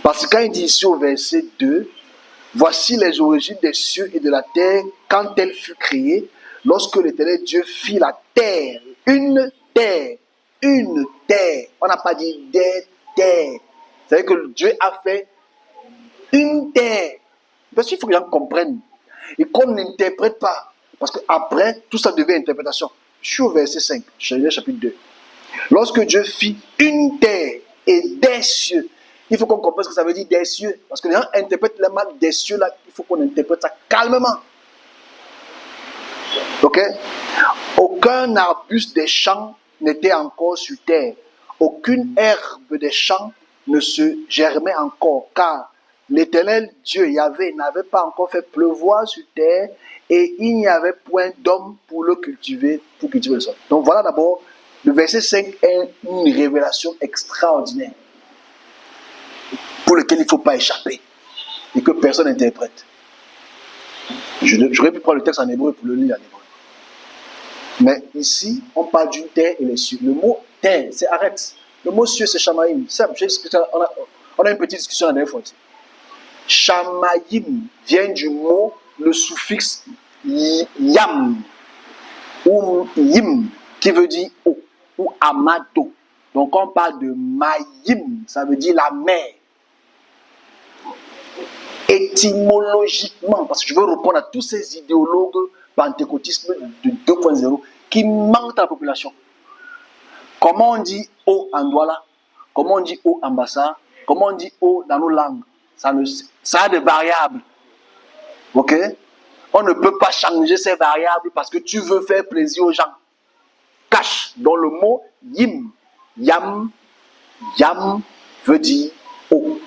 Parce que quand il dit ici au verset 2, voici les origines des cieux et de la terre quand elle fut créée, lorsque l'Éternel Dieu fit la terre, une terre, une terre. On n'a pas dit des terres. C'est-à-dire que Dieu a fait une terre. Parce qu'il faut que les gens comprennent. Et qu'on n'interprète pas. Parce qu'après, tout ça devient interprétation. Je suis au verset 5, chapitre 2. Lorsque Dieu fit une terre et des cieux, il faut qu'on comprenne ce que ça veut dire des cieux. Parce que les gens interprètent le mal des cieux là, il faut qu'on interprète ça calmement. Ok? Aucun arbuste des champs n'était encore sur terre. Aucune herbe des champs ne se germait encore, car l'Éternel Dieu Yahvé n'avait pas encore fait pleuvoir sur terre et il n'y avait point d'homme pour le cultiver, pour cultiver le sol. Donc voilà d'abord, le verset 5 est une révélation extraordinaire pour laquelle il ne faut pas échapper et que personne n'interprète. J'aurais pu prendre le texte en hébreu pour le lire en hébreu. Mais ici, on parle d'une terre et les cieux. Le mot terre, c'est arrête. Le mot cieux, c'est Shamaïm. On a une petite discussion la dernière fois. Shamaïm vient du mot, le suffixe yam ou yim, qui veut dire eau, ou amato. Donc on parle de maïm, ça veut dire la mer. Étymologiquement, parce que je veux répondre à tous ces idéologues pentecôtisme de 2.0 qui mentent à la population. Comment on dit eau en Douala? Comment on dit eau en Bassa? Comment on dit eau dans nos langues? Ça a des variables. Ok? On ne peut pas changer ces variables parce que tu veux faire plaisir aux gens. Cache. Donc le mot yim, yam, yam veut dire eau.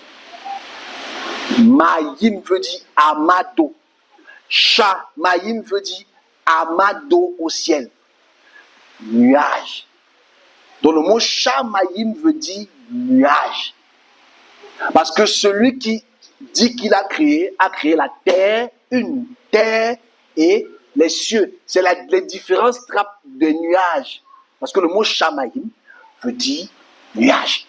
Maïm veut dire amado. Maïm veut dire amado au ciel. Nuage. Donc le mot Maïm veut dire nuage. Parce que celui qui dit qu'il a créé la terre, une terre et les cieux. C'est les différentes strates de nuages. Parce que le mot Maïm veut dire nuage.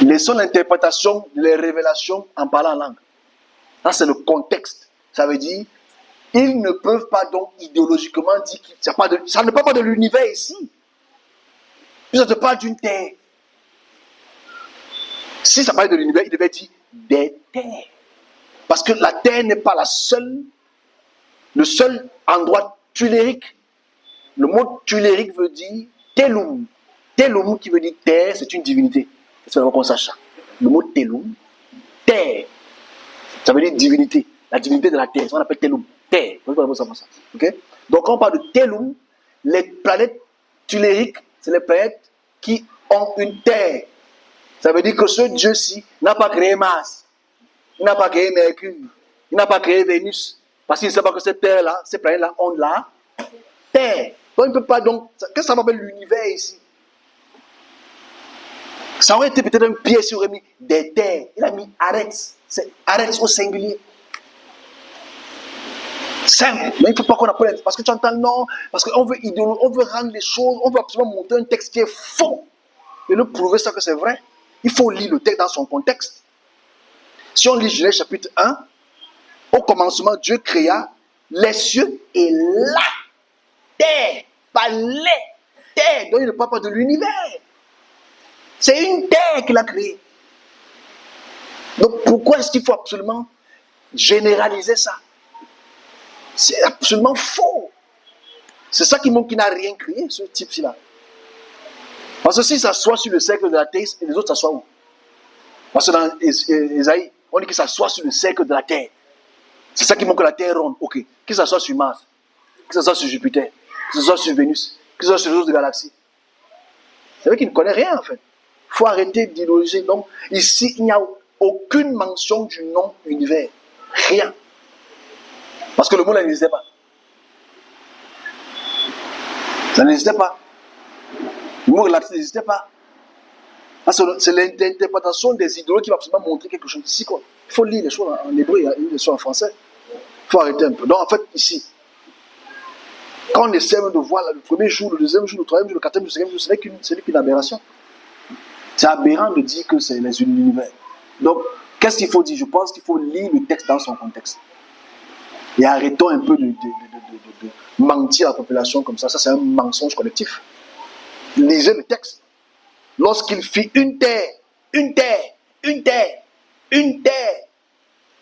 Laissons l'interprétation, les révélations en parlant en langue. Ça, c'est le contexte. Ça veut dire, ils ne peuvent pas donc idéologiquement dire que ça ne parle pas de l'univers ici. Puis ça te parle d'une terre. Si ça parle de l'univers, il devait dire des terres. Parce que la terre n'est pas le seul endroit tullérique. Le mot tullérique veut dire telum. Telum qui veut dire terre, c'est une divinité. C'est vraiment qu'on sache ça. Le mot telum, terre, ça veut dire divinité. La divinité de la terre, c'est ce qu'on appelle telum. Terre. Okay? Donc quand on parle de telum, les planètes tullériques, c'est les planètes qui ont une terre. Ça veut dire que ce Dieu-ci n'a pas créé Mars, il n'a pas créé Mercure, il n'a pas créé Vénus, parce qu'il ne sait pas que cette terre-là, ces planètes-là ont de la terre. Donc il ne peut pas donc. Qu'est-ce que ça m'appelle l'univers ici? Ça aurait été peut-être un pied s'il aurait mis des terres. Il a mis arrête. C'est arrête au singulier. Simple. Mais il ne faut pas qu'on appelle. Parce que tu entends non. Parce qu'on veut on veut rendre les choses. On veut absolument montrer un texte qui est faux. Et le prouver ça que c'est vrai. Il faut lire le texte dans son contexte. Si on lit Genèse chapitre 1, au commencement, Dieu créa les cieux et la terre. Pas les terres. Donc il ne parle pas de l'univers. C'est une terre qu'il a créée. Donc pourquoi est-ce qu'il faut absolument généraliser ça? C'est absolument faux. C'est ça qui montre qu'il n'a rien créé, ce type-là. Parce que si ça s'assoit sur le cercle de la terre, et les autres s'assoient où? Parce que dans Ésaïe, on dit qu'il s'assoit sur le cercle de la terre. C'est ça qui montre que la terre est ronde. Ok. Qu'il s'assoit sur Mars, qu'il s'assoit sur Jupiter, qu'il s'assoit sur Vénus, qu'il s'assoit sur les autres galaxies. C'est vrai qu'il ne connaît rien en fait. Il faut arrêter d'idéologiser. Donc, ici, il n'y a aucune mention du nom univers. Rien. Parce que le mot là n'existait pas. Ça n'existait pas. Le mot relatif n'existait pas. C'est l'interprétation des idéologues qui va absolument montrer quelque chose ici. Quoi. Il faut lire les choses en hébreu, il lire les choses en français. Il faut arrêter un peu. Donc, en fait, ici, quand on essaie de voir là, le premier jour, le deuxième jour, le troisième jour, le quatrième jour, le cinquième jour, ce n'est qu'une aberration. C'est aberrant de dire que c'est l'univers. Donc, qu'est-ce qu'il faut dire? Je pense qu'il faut lire le texte dans son contexte. Et arrêtons un peu de mentir à la population comme ça. Ça, c'est un mensonge collectif. Lisez le texte. Lorsqu'il fit une terre,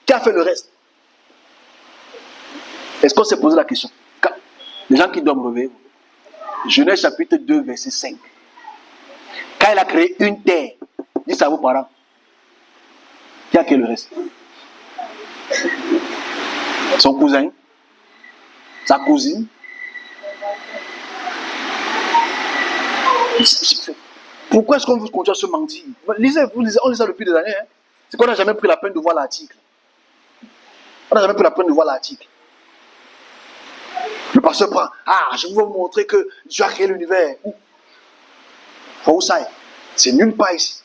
qui a fait le reste? Est-ce qu'on s'est posé la question? Les gens qui dorment, réveillez-vous. Genèse chapitre 2, verset 5. Quand il a créé une terre, dites ça à vos parents. Qui a créé le reste? Son cousin? Sa cousine? Pourquoi est-ce qu'on veut continuer à se mentir? Lisez, on lit ça depuis des années. Hein? C'est qu'on n'a jamais pris la peine de voir l'article. On n'a jamais pris la peine de voir l'article. Le pasteur prend. Ah, je vais vous montrer que Dieu a créé l'univers. Où ça? C'est nulle part ici.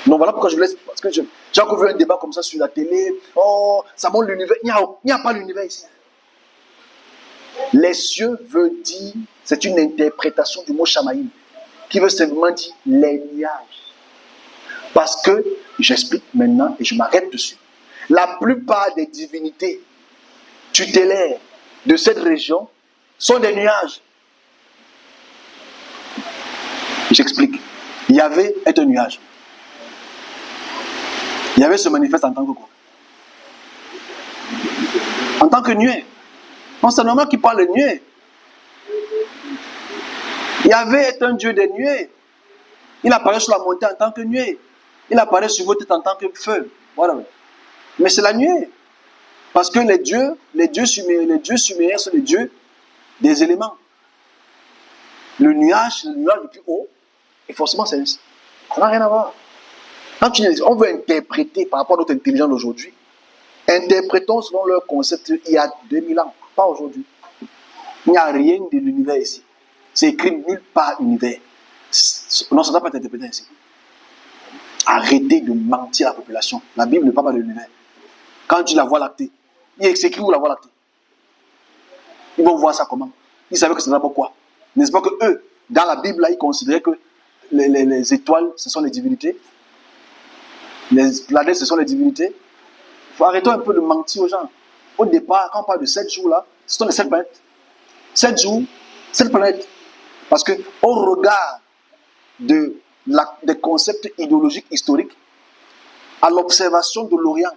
Non, voilà pourquoi je vous laisse. Parce que j'ai encore vu un débat comme ça sur la télé. Oh, ça montre l'univers. Il n'y a pas l'univers ici. Les cieux veut dire, c'est une interprétation du mot Shamaïm, qui veut simplement dire les nuages. Parce que, j'explique maintenant et je m'arrête dessus. La plupart des divinités tutélaires de cette région sont des nuages. J'explique. Yahvé est un nuage. Yahvé se manifeste en tant que quoi? En tant que nuée. Non, c'est normal qu'il parle de nuée. Yahvé est un Dieu des nuées. Il apparaît sur la montagne en tant que nuée. Il apparaît sur votre tête en tant que feu. Voilà. Mais c'est la nuée. Parce que les dieux sumériens sont les dieux des éléments. Le nuage, c'est le nuage le plus haut. Et forcément, ça n'a rien à voir. Quand on veut interpréter par rapport à notre intelligence d'aujourd'hui, interprétons selon leur concept il y a 2000 ans, pas aujourd'hui. Il n'y a rien de l'univers ici. C'est écrit nulle part univers. Non, ça ne doit pas être interprété ainsi. Arrêtez de mentir à la population. La Bible ne parle pas de l'univers. Quand tu la vois lactée, il s'écrit où la voie lactée? Ils vont voir ça comment? Ils savaient que c'est d'abord quoi? N'est-ce pas que eux, dans la Bible, là, ils considéraient que les étoiles, ce sont les divinités. Les planètes, ce sont les divinités. Il faut arrêter un peu de mentir aux gens. Au départ, quand on parle de 7 jours là, ce sont les 7 planètes. 7 jours, 7 planètes. Parce que au regard des concepts idéologiques historiques, à l'observation de l'Orient,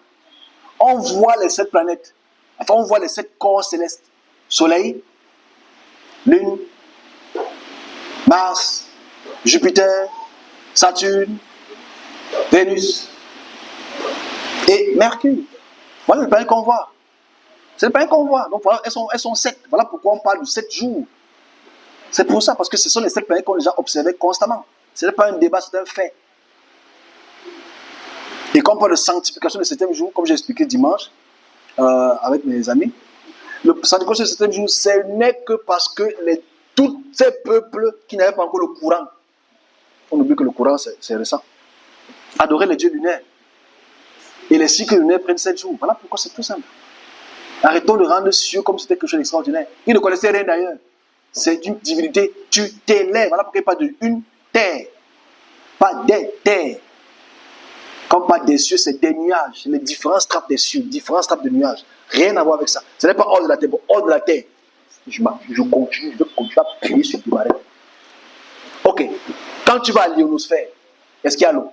on voit les 7 planètes. Enfin, on voit les 7 corps célestes. Soleil, Lune, Mars, Jupiter, Saturne, Vénus et Mercure. Voilà les planètes qu'on voit. C'est les planètes qu'on voit. Donc voilà, elles sont 7. Voilà pourquoi on parle de 7 jours. C'est pour ça, parce que ce sont les 7 planètes qu'on a déjà observées constamment. Ce n'est pas un débat, c'est un fait. Et quand on parle de sanctification du 7e jour, comme j'ai expliqué dimanche avec mes amis, le sanctification du 7e jour, ce n'est que parce que tous ces peuples qui n'avaient pas encore le courant, on oublie que le courant c'est récent, adoraient les dieux lunaires. Et les cycles lunaires prennent 7 jours. Voilà pourquoi c'est tout simple. Arrêtons de rendre cieux comme si c'était quelque chose d'extraordinaire. Ils ne connaissaient rien d'ailleurs. C'est une divinité tutélaire. Voilà pourquoi il parle d'une terre. Pas des terres. Comme pas des cieux, c'est des nuages. Les différentes strates des cieux, différentes strates de nuages. Rien à voir avec ça. Ce n'est pas hors de la terre. Bon, hors de la terre, je continue à prier sur le barret. Ok. Quand tu vas à l'ionosphère, est-ce qu'il y a l'eau?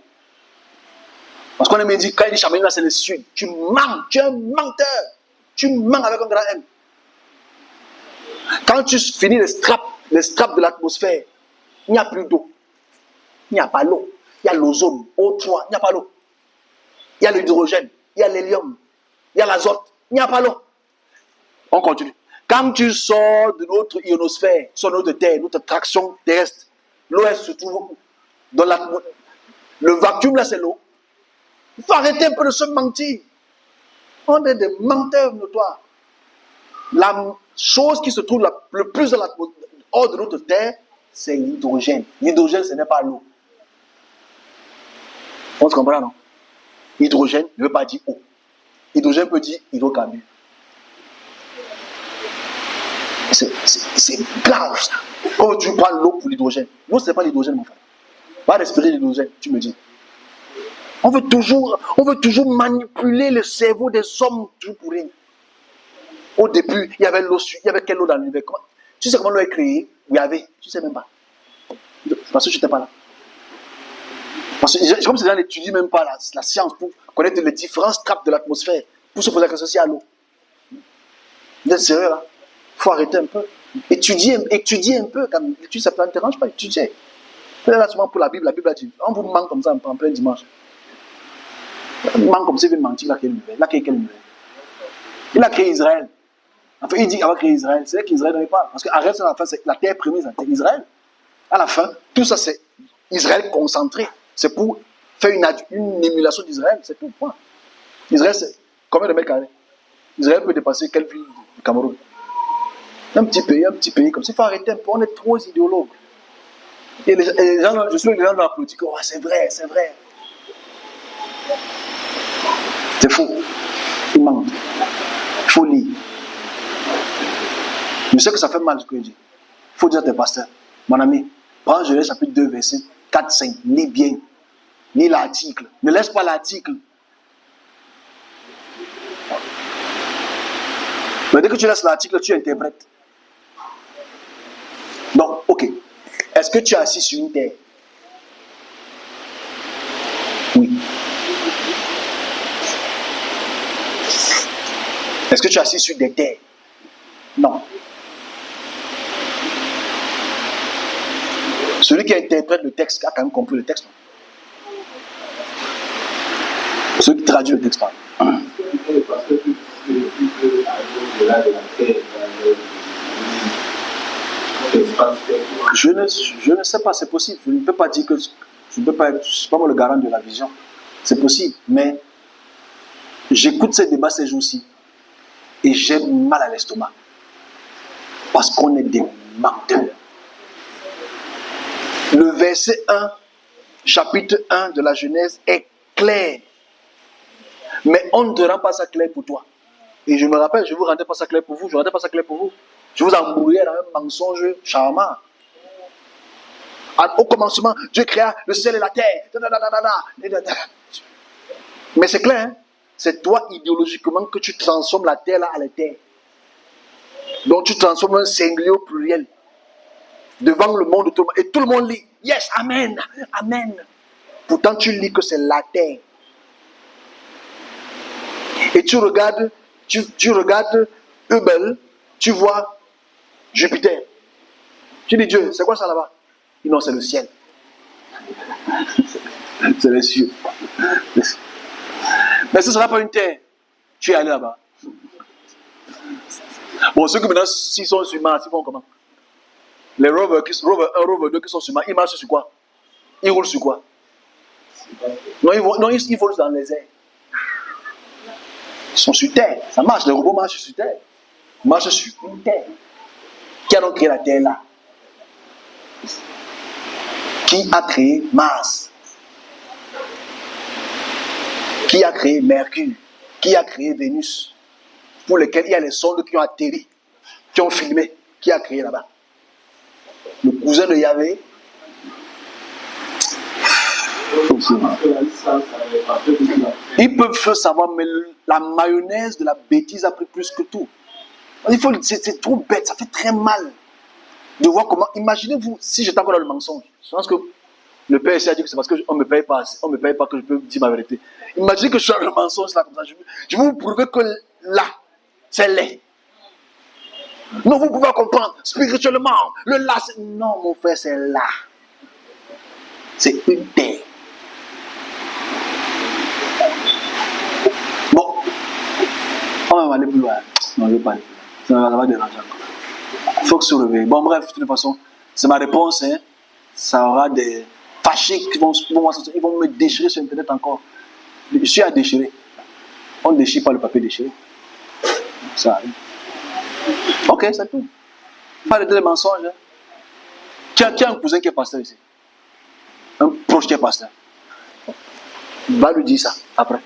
Parce qu'on aime dire, quand il dit Chamaïm, là c'est le sud. Tu mens, tu es un menteur. Tu mens avec un grand M. Quand tu finis les straps de l'atmosphère, il n'y a plus d'eau. Il n'y a pas l'eau. Il y a l'ozone, O3, il n'y a pas l'eau. Il y a l'hydrogène, il y a l'hélium, il y a l'azote, il n'y a pas l'eau. On continue. Quand tu sors de notre ionosphère, sur notre terre, notre traction terrestre, l'eau se trouve dans l'atmosphère. Le vacuum là, c'est l'eau. Il faut arrêter un peu de se mentir. On est des menteurs notoires. La chose qui se trouve le plus hors de notre terre, c'est l'hydrogène. L'hydrogène, ce n'est pas l'eau. On se comprend, non? Hydrogène ne veut pas dire eau. Hydrogène peut dire hydrocarbure. C'est grave ça. Quand tu prends l'eau pour l'hydrogène. L'eau, ce n'est pas l'hydrogène, mon frère. Va respirer l'hydrogène, tu me dis. On veut toujours manipuler le cerveau des hommes, toujours pour rien. Au début, il y avait l'eau, il y avait quelle eau dans l'univers? Tu sais comment l'eau est créée? Il y avait, tu sais même pas. Parce que tu n'étais pas là. Parce que comme ces gens n'étudient même pas la science pour connaître les différentes strates de l'atmosphère, pour se poser la question si à l'eau. Vous êtes sérieux là? Il faut arrêter un peu. Étudier un peu. Quand l'étude, ça ne te dérange pas, étudier. Là, souvent pour la Bible a dit, on vous ment comme ça en plein dimanche. On ment comme ça, il veut mentir, il a créé l'univers. Il a créé Israël. Enfin, il dit qu'il va créer Israël. C'est vrai qu'Israël n'avait pas. Parce qu'à la fin, c'est la terre première, c'est Israël. À la fin, tout ça, c'est Israël concentré. C'est pour faire une émulation d'Israël. C'est tout. Point. Israël, c'est combien de mètres carrés? Israël peut dépasser quelle ville du Cameroun? Un petit pays comme ça. Il faut arrêter un peu. On est trop idéologues. Et les gens, je suis les gens de la politique. Oh, c'est vrai, c'est vrai. C'est faux. Il manque. Il faut lire. Je sais que ça fait mal ce que je dis. Il faut dire à tes pasteurs, mon ami, prends Genèse chapitre 2, verset 4, 5, lis bien. Lis l'article. Ne laisse pas l'article. Mais dès que tu laisses l'article, tu interprètes. Donc, ok. Est-ce que tu es assis sur une terre? Oui. Est-ce que tu es assis sur des terres? Non. Celui qui interprète le texte a quand même compris le texte. Celui qui traduit le texte. Je ne sais pas, c'est possible. Je ne peux pas dire que je ne peux pas être, je suis pas moi le garant de la vision. C'est possible, mais j'écoute ces débats ces jours-ci et j'ai mal à l'estomac parce qu'on est des menteurs. Le verset 1, chapitre 1 de la Genèse est clair, mais on ne te rend pas ça clair pour toi. Et je me rappelle, je ne vous rendais pas ça clair pour vous, je ne rendais pas ça clair pour vous. Je vous embrouillais dans un mensonge charmant. Au commencement, Dieu créa le ciel et la terre. Mais c'est clair, hein? C'est toi idéologiquement que tu transformes la terre là à la terre. Donc tu transformes un singulier au pluriel devant le monde de tout le monde. Et tout le monde lit. Yes, amen, amen. Pourtant tu lis que c'est la terre. Et tu regardes Hubble, tu vois Jupiter. Tu dis Dieu, c'est quoi ça là-bas? Il dit non, c'est le ciel. C'est les cieux. Mais ce ne sera pas une terre. Tu es allé là-bas. Bon, ceux qui maintenant, s'ils sont sur Mars, ils font comment? Les rovers 1, rover 2 qui sont sur Mars, ils marchent sur quoi? Ils roulent sur quoi? Non, ils volent dans les airs. Ils sont sur terre. Ça marche, les robots marchent sur terre. Ils marchent sur une terre. Qui a donc créé la terre là? Qui a créé Mars? Qui a créé Mercure? Qui a créé Vénus? Pour lesquels il y a les sondes qui ont atterri, qui ont filmé. Qui a créé là-bas? Le cousin de Yahvé. Ils peuvent savoir, mais la mayonnaise de la bêtise a pris plus que tout. C'est trop bête, ça fait très mal de voir comment. Imaginez-vous si j'étais encore dans le mensonge. Je pense que le père ici a dit que c'est parce qu'on ne me paye pas, on me paye pas que je peux dire ma vérité. Imaginez que je suis dans le mensonge là comme ça. Je vais vous prouver que là, c'est laid. Non, vous pouvez comprendre spirituellement. Le là, c'est. Non, mon frère, c'est là. C'est une terre. Bon, on va aller plus loin. Non, je ne vais pas aller plus loin. Ça va déranger encore. Il faut que se réveiller. Bon, bref, de toute façon, c'est ma réponse. Hein. Ça aura des fâchés qui vont me déchirer sur Internet encore. Je suis à déchirer. On ne déchire pas le papier déchiré. Ça arrive. Ok, c'est tout. Pas de mensonges. Hein. Qui a un cousin qui est pasteur ici? Un proche qui est pasteur. Va lui dire ça après.